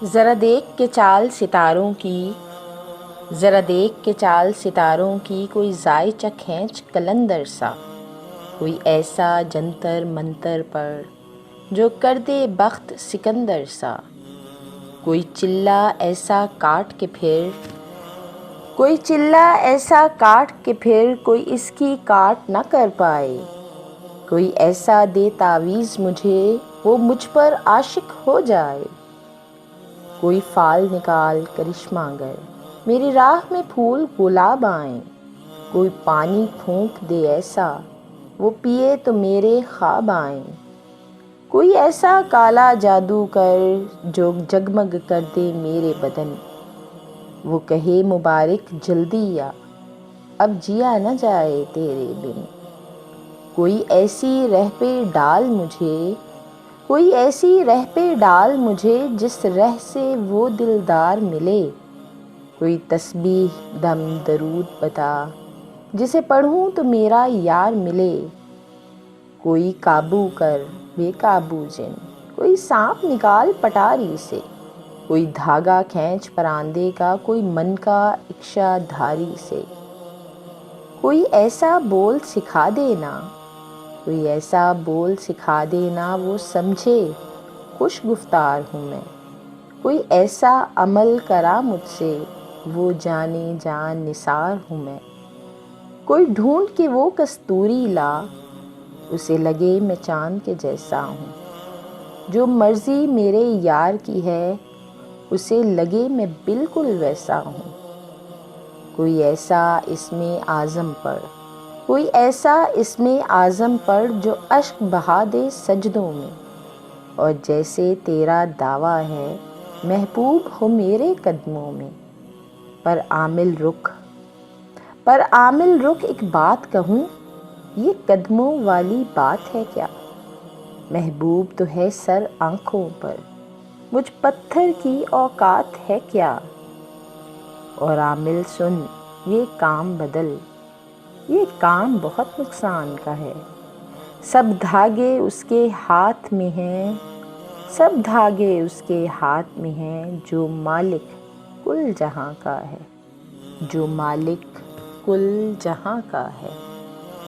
ذرا دیکھ کے چال ستاروں کی، ذرا دیکھ کے چال ستاروں کی، کوئی زائچہ کھینچ قلندر سا، کوئی ایسا جنتر منتر پر جو کر دے بخت سکندر سا، کوئی چلہ ایسا کاٹ کے پھر، کوئی چلہ ایسا کاٹ کے پھر کوئی اس کی کاٹ نہ کر پائے، کوئی ایسا دے تعویذ مجھے وہ مجھ پر عاشق ہو جائے، کوئی فال نکال کرشمہ گر میری راہ میں پھول گلاب آئیں، کوئی پانی پھونک دے ایسا وہ پیے تو میرے خواب آئیں، کوئی ایسا کالا جادو کر جو جگمگ کر دے میرے بدن، وہ کہے مبارک جلدی آ اب جیا نہ جائے تیرے بن، کوئی ایسی رہ پہ ڈال مجھے، کوئی ایسی رہ پہ ڈال مجھے جس رہ سے وہ دلدار ملے، کوئی تسبیح دم درود بتا جسے پڑھوں تو میرا یار ملے، کوئی قابو کر بے قابو جن، کوئی سانپ نکال پٹاری سے، کوئی دھاگا کھینچ پراندے کا، کوئی من کا اکشا دھاری سے، کوئی ایسا بول سکھا دینا، کوئی ایسا بول سکھا دینا وہ سمجھے خوش گفتار ہوں میں، کوئی ایسا عمل کرا مجھ سے وہ جانے جان نثار ہوں میں، کوئی ڈھونڈ کے وہ کستوری لا اسے لگے میں چاند کے جیسا ہوں، جو مرضی میرے یار کی ہے اسے لگے میں بالکل ویسا ہوں، کوئی ایسا اسم اعظم پڑھ، کوئی ایسا اسم اعظم پڑھ جو اشک بہا دے سجدوں میں، اور جیسے تیرا دعویٰ ہے محبوب ہو میرے قدموں میں، پر عامل رخ ایک بات کہوں، یہ قدموں والی بات ہے کیا، محبوب تو ہے سر آنکھوں پر، مجھ پتھر کی اوقات ہے کیا، اور عامل سن یہ کام بدل، یہ کام بہت نقصان کا ہے، سب دھاگے اس کے ہاتھ میں ہیں، سب دھاگے اس کے ہاتھ میں ہیں، جو مالک کل جہاں کا ہے، جو مالک کل جہاں کا ہے۔